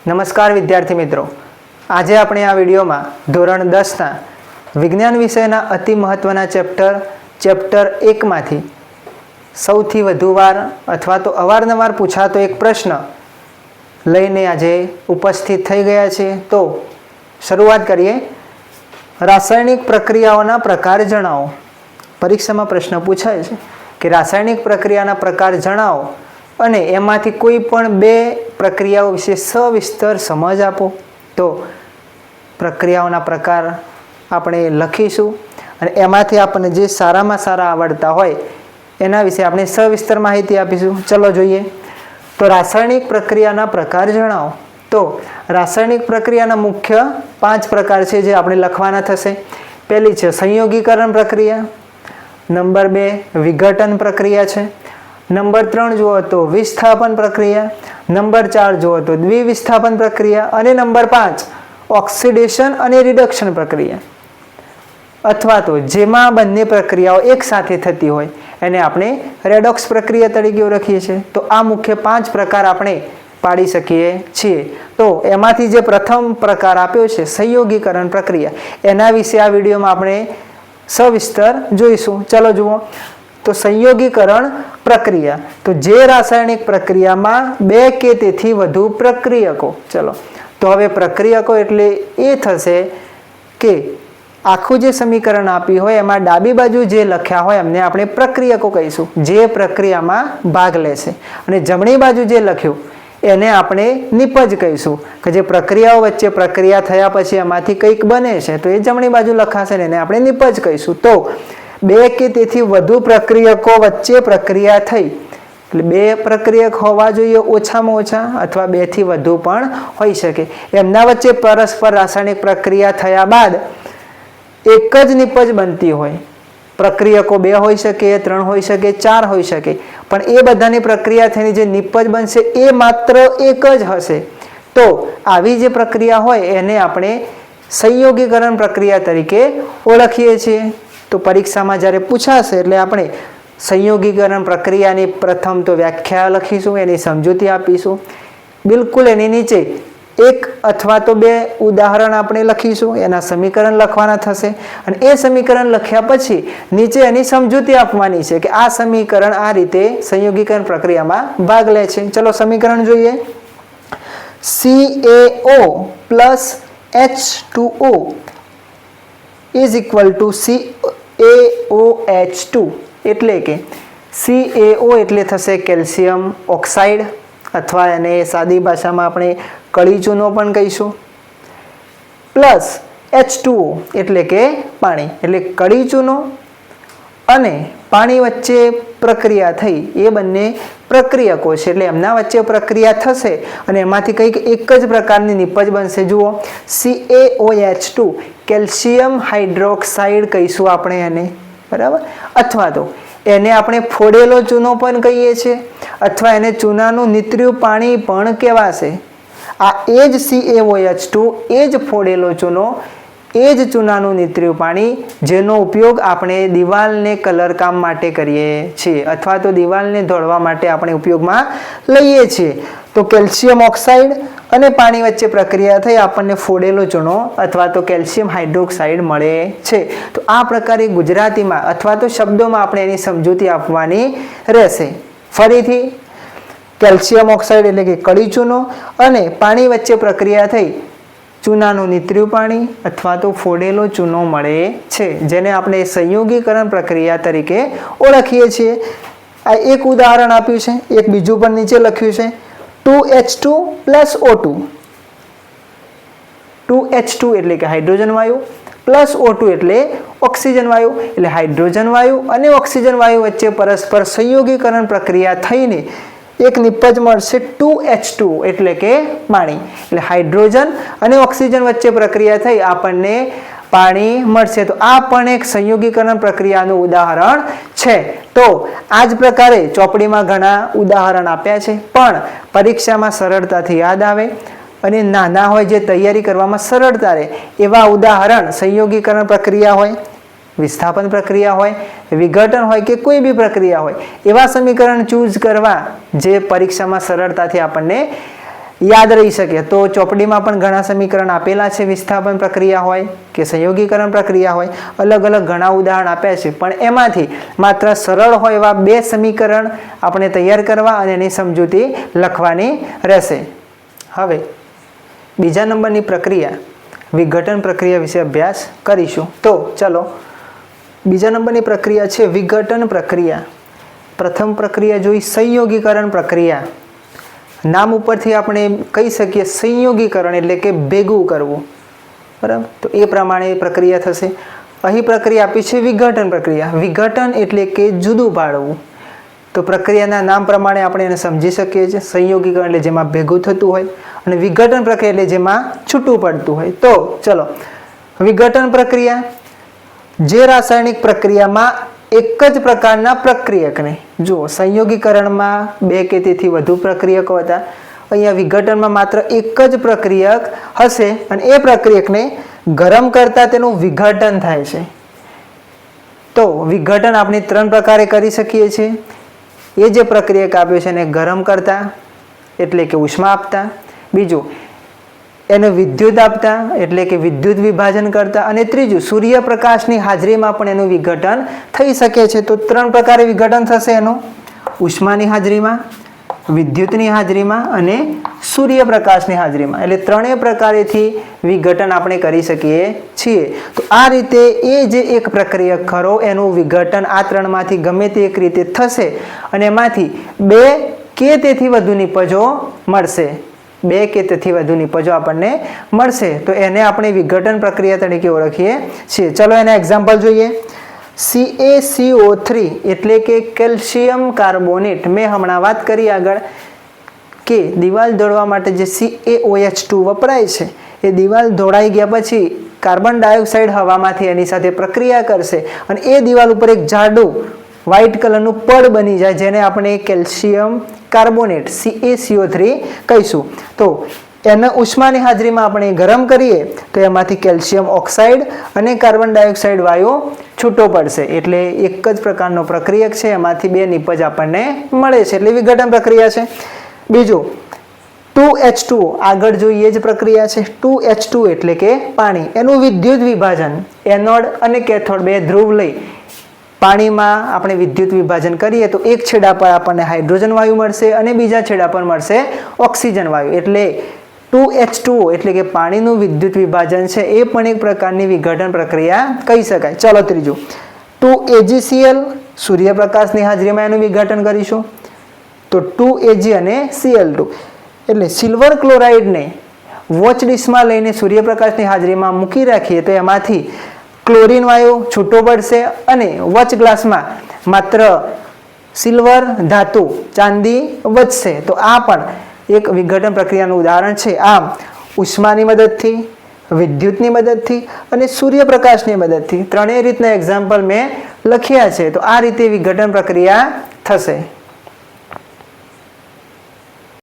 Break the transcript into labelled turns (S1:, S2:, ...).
S1: નમસ્કાર વિદ્યાર્થી મિત્રો, આજે આપણે આ વિડીયોમાં ધોરણ 10ના વિજ્ઞાન વિષયના અતિ મહત્વના ચેપ્ટર 1માંથી સૌથી વધુ વાર અથવા તો અવારનવાર પૂછાતો એક પ્રશ્ન લઈને આજે ઉપસ્થિત થઈ ગયા છે। તો શરૂઆત કરીએ। રાસાયણિક પ્રક્રિયાઓના પ્રકાર જણાવો। પરીક્ષામાં પ્રશ્ન પૂછાય છે કે રાસાયણિક પ્રક્રિયાના પ્રકાર જણાવો અને એમાંથી કોઈ પણ બે પ્રક્રિયાઓ વિશે સવિસ્તર સમજ આપો। તો પ્રક્રિયાઓના પ્રકાર આપણે લખીશું અને એમાંથી આપણને જે સારામાં સારા આવડતા હોય એના વિશે આપણે સવિસ્તર માહિતી આપીશું। ચલો જોઈએ। તો રાસાયણિક પ્રક્રિયાના પ્રકાર જણાવો। તો રાસાયણિક પ્રક્રિયાના મુખ્ય 5 પ્રકાર છે જે આપણે લખવાના થશે। પહેલી છે સંયોગીકરણ પ્રક્રિયા, નંબર 2 વિઘટન પ્રક્રિયા છે, નંબર 3 જુઓ તો વિસ્થાપન પ્રક્રિયા, નંબર 4 જુઓ તો દ્વિવિસ્થાપન પ્રક્રિયા અને નંબર 5 ઓક્સિડેશન અને રિડક્શન પ્રક્રિયા, અથવા તો જેમાં બંને પ્રક્રિયાઓ એક સાથે થતી હોય એને આપણે રેડોક્સ પ્રક્રિયા તરીકે ઓળખીએ છીએ। તો આ મુખ્ય 5 પ્રકાર આપણે પાડી શકીએ છીએ। તો એમાંથી જે પ્રથમ પ્રકાર આપ્યો છે સંયોગીકરણ પ્રક્રિયા, એના વિશે આ વિડીયોમાં આપણે સવિસ્તર જોઈશું। ચલો જુઓ। તો સંયોગીકરણ પ્રક્રિયા, તો જે રાસાયણિક પ્રક્રિયામાં 2 કે તેથી વધુ પ્રક્રિયકો, ચલો તો હવે પ્રક્રિયકો એટલે એ થશે કે આખું જે સમીકરણ આપ્યું હોય એમાં ડાબી બાજુ જે લખ્યા હોય એમને આપણે પ્રક્રિયકો કહીશું, જે પ્રક્રિયામાં ભાગ લેશે, અને જમણી બાજુ જે લખ્યું એને આપણે નિપજ કહીશું કે જે પ્રક્રિયાઓ વચ્ચે પ્રક્રિયા થયા પછી એમાંથી કંઈક બને છે તો એ જમણી બાજુ લખાશે ને એને આપણે નિપજ કહીશું। તો 2 કે તેથી વધુ પ્રક્રિયકો વચ્ચે પ્રક્રિયા થઈ એટલે 2 પ્રક્રિયક હોવા જોઈએ ઓછામાં ઓછા, અથવા 2 થી વધુ પણ હોઈ શકે। એમના વચ્ચે પરસ્પર રાસાયણિક પ્રક્રિયા થયા બાદ એક જ નિપજ બનતી હોય, પ્રક્રિયકો 2 હોઈ શકે, 3 હોઈ શકે, 4 હોઈ શકે, પણ એ બધાની પ્રક્રિયા થઈને જે નિપજ બનશે એ માત્ર એક જ હશે। તો આવી જે પ્રક્રિયા હોય એને આપણે સંયોગીકરણ પ્રક્રિયા તરીકે ઓળખીએ છીએ। તો પરીક્ષામાં જ્યારે પૂછાશે એટલે આપણે સંયોગીકરણ પ્રક્રિયાની પ્રથમ તો વ્યાખ્યા લખીશું, એની સમજૂતી આપીશું, બિલકુલ એની નીચે 1 અથવા તો 2 ઉદાહરણ આપણે લખીશું, એના સમીકરણ લખવાના થશે, અને એ સમીકરણ લખ્યા પછી નીચે એની સમજૂતી આપવાની છે કે આ સમીકરણ આ રીતે સંયોગીકરણ પ્રક્રિયામાં ભાગ લે છે। ચલો સમીકરણ જોઈએ। CaO plus H2O is equal to CaOH2, એટલે કે CaO એટલે થશે કેલ્શિયમ ઓક્સાઇડ, અથવા એને સાદી ભાષામાં આપણે કળી ચૂનો પણ કહીશું, પ્લસ H2O એટલે કે પાણી, એટલે કળી ચૂનો અને પાણી વચ્ચે પ્રક્રિયા થઈ એ બંને પ્રક્રિયકો છે એટલે એમના વચ્ચે પ્રક્રિયા થશે અને એમાંથી કંઈક એક જ પ્રકારની નિપજ બનશે। જુઓ CaOH2 કેલ્શિયમ હાઇડ્રોક્સાઇડ કહીશું આપણે એને, બરાબર, અથવા તો એને આપણે ફોડેલો ચૂનો પણ કહીએ છીએ, અથવા એને ચૂનાનું નીતર્યું પાણી પણ કહેવાશે। આ એ જ CaOH2, એ જ ફોડેલો ચૂનો, એ જ ચૂનાનું નીતર્યું પાણી જેનો ઉપયોગ આપણે દિવાલને કલરકામ માટે કરીએ છીએ, અથવા તો દિવાલને ધોળવા માટે આપણે ઉપયોગમાં લઈએ છીએ। તો કેલ્શિયમ ઓક્સાઇડ અને પાણી વચ્ચે પ્રક્રિયા થઈ આપણને ફોડેલો ચૂનો અથવા તો કેલ્શિયમ હાઇડ્રોક્સાઇડ મળે છે। તો આ પ્રકારે ગુજરાતીમાં અથવા તો શબ્દોમાં આપણે એની સમજૂતી આપવાની રહેશે। ફરીથી કેલ્શિયમ ઓક્સાઇડ એટલે કે કળી ચૂનો અને પાણી વચ્ચે પ્રક્રિયા થઈ ચૂનાનું નીતર્યું પાણી અથવા તો ફોડેલો ચૂનો મળે છે, જેને આપણે સંયોગીકરણ પ્રક્રિયા તરીકે ઓળખીએ છીએ। આ એક ઉદાહરણ આપ્યું છે, એક બીજું પણ નીચે લખ્યું છે 2H2 plus O2, 2H2 એટલે કે હાઇડ્રોજન વાયુ પ્લસ O2 એટલે ઓક્સિજન વાયુ, એટલે હાઇડ્રોજન વાયુ અને ઓક્સિજન વાયુ વચ્ચે પરસ્પર સંયોગીકરણ પ્રક્રિયા થઈને એક નિપજ મળશે 2H2 એટલે કે પાણી, એટલે હાઇડ્રોજન અને ઓક્સિજન વચ્ચે પ્રક્રિયા થઈ આપણને પાણી મળશે। તો આ પણ એક સંયોગીકરણ પ્રક્રિયાનું ઉદાહરણ છે। તો આ જ પ્રકારે ચોપડીમાં ઘણા ઉદાહરણ આપ્યા છે, પણ પરીક્ષામાં સરળતાથી યાદ આવે અને નાના હોય જે તૈયારી કરવામાં સરળતા રહે એવા ઉદાહરણ સંયોગીકરણ પ્રક્રિયા હોય, વિસ્થાપન પ્રક્રિયા હોય, વિઘટન હોય કે કોઈ બી પ્રક્રિયા હોય, એવા સમીકરણ ચૂઝ કરવા જે પરીક્ષામાં સરળતાથી આપણને યાદ રહી શકે. તો ચોપડીમાં પણ ઘણા સમીકરણ આપેલા છે, વિસ્થાપન પ્રક્રિયા હોય કે સંયોગીકરણ પ્રક્રિયા હોય, અલગ અલગ ઘણા ઉદાહરણ આપ્યા છે, પણ એમાંથી માત્ર સરળ હોય એવા 2 સમીકરણ આપણે તૈયાર કરવા અને એની સમજૂતી લખવાની રહેશે. હવે બીજા નંબરની પ્રક્રિયા વિઘટન પ્રક્રિયા વિશે અભ્યાસ કરીશું. તો ચલો, બીજા નંબરની પ્રક્રિયા છે વિઘટન પ્રક્રિયા. પ્રથમ પ્રક્રિયા જોઈ સંયોગીકરણ પ્રક્રિયા. નામ ઉપરથી આપણે કહી શકીએ સંયોગીકરણ એટલે કે ભેગું કરવું, બરાબર. તો એ પ્રમાણે પ્રક્રિયા થશે. અહીં પ્રક્રિયા આપી છે વિઘટન પ્રક્રિયા. વિઘટન એટલે કે જુદું પાડવું. તો પ્રક્રિયાના નામ પ્રમાણે આપણે એને સમજી શકીએ છીએ. સંયોગીકરણ એટલે જેમાં ભેગું થતું હોય અને વિઘટન પ્રક્રિયા એટલે જેમાં છૂટું પડતું હોય. તો ચલો, વિઘટન પ્રક્રિયા જે રાસાયણિક પ્રક્રિયામાં એક જ પ્રકારના પ્રક્રિયકને, જુઓ સંયોગીકરણમાં 2 કે તેથી વધુ પ્રક્રિયકો હતા, અહીંયા વિઘટનમાં માત્ર એક જ પ્રક્રિયક હશે અને એ પ્રક્રિયકને ગરમ કરતા તેનું વિઘટન થાય છે. તો વિઘટન આપણે 3 પ્રકારે કરી શકીએ છીએ. એ જે પ્રક્રિયક આપ્યો છે એને ગરમ કરતા એટલે કે ઉષ્મા આપતા, બીજું એને વિદ્યુત આપતા એટલે કે વિદ્યુત વિભાજન કરતા, અને ત્રીજું સૂર્યપ્રકાશની હાજરીમાં પણ એનું વિઘટન થઈ શકે છે. તો 3 પ્રકારે વિઘટન થશે એનું: ઉષ્માની હાજરીમાં, વિદ્યુતની હાજરીમાં અને સૂર્યપ્રકાશની હાજરીમાં. એટલે 3 પ્રકારેથી વિઘટન આપણે કરી શકીએ છીએ. તો આ રીતે એ જે એક પ્રક્રિયક ખરો એનું વિઘટન આ 3માંથી ગમે તે એક રીતે થશે અને એમાંથી 2 કે તેથી વધુ નિપજો મળશે. 2 કે તેથી વધુ નિપજો આપણને મળશે. તો એને આપણે વિઘટન પ્રક્રિયા તરીકે ઓળખીએ છીએ. ચલો એના એક્ઝામ્પલ જોઈએ. CaCO3 એટલે કે કેલ્શિયમ કાર્બોનેટ. મેં હમણાં વાત કરી આગળ કે દિવાલ દોડવા માટે જે CaOH2 વપરાય છે એ દિવાલ દોડાઈ ગયા પછી કાર્બન ડાયોક્સાઇડ હવામાંથી એની સાથે પ્રક્રિયા કરશે અને એ દિવાલ ઉપર એક જાડું વ્હાઇટ કલરનું પડ બની જાય, જેને આપણે કેલ્શિયમ કાર્બોનેટ CaCO3 કહીશું. તો એને ઉષ્માની હાજરીમાં આપણે ગરમ કરીએ તો એમાંથી કેલ્શિયમ ઓક્સાઇડ અને કાર્બન ડાયોક્સાઇડ વાયુ છૂટો પડશે. એટલે એક જ પ્રકારનો પ્રક્રિયક છે, એમાંથી 2 નિપજ આપણને મળે છે, એટલે વિઘટન પ્રક્રિયા છે. બીજું 2H2O, આગળ જોઈએ જ પ્રક્રિયા છે. 2H2 એટલે કે પાણી. એનું વિદ્યુત વિભાજન, એનોડ અને કેથોડ 2 ધ્રુવ લઈ પાણીમાં આપણે વિદ્યુત વિભાજન કરીએ તો એક છેડા પર આપણને હાઇડ્રોજન વાયુ મળશે અને બીજા છેડા પર મળશે ઓક્સિજન વાયુ. એટલે 2H2O એટલે કે પાણીનું વિદ્યુત વિભાજન છે એ પણ એક પ્રકારની વિઘટન પ્રક્રિયા કહી શકાય. ચલો ત્રીજું 2AgCl, સૂર્યપ્રકાશની હાજરીમાં એનું વિઘટન કરીશું. તો 2Ag અને Cl2 એટલે સિલ્વર ક્લોરાઇડને વોચ ડીશમાં લઈને સૂર્યપ્રકાશની હાજરીમાં મૂકી રાખીએ તો એમાંથી ક્લોરીન વાયુ છૂટો પડશે અને વોચ ગ્લાસમાં માત્ર સિલ્વર ધાતુ ચાંદી વધશે. તો આ પણ એક વિઘટન પ્રક્રિયાનું ઉદાહરણ છે. આમ ઉષ્માની મદદથી, વિદ્યુતની મદદથી અને સૂર્યપ્રકાશની મદદથી 3 રીતના એક્ઝામ્પલ મેં લખ્યા છે. તો આ રીતે વિઘટન પ્રક્રિયા થશે.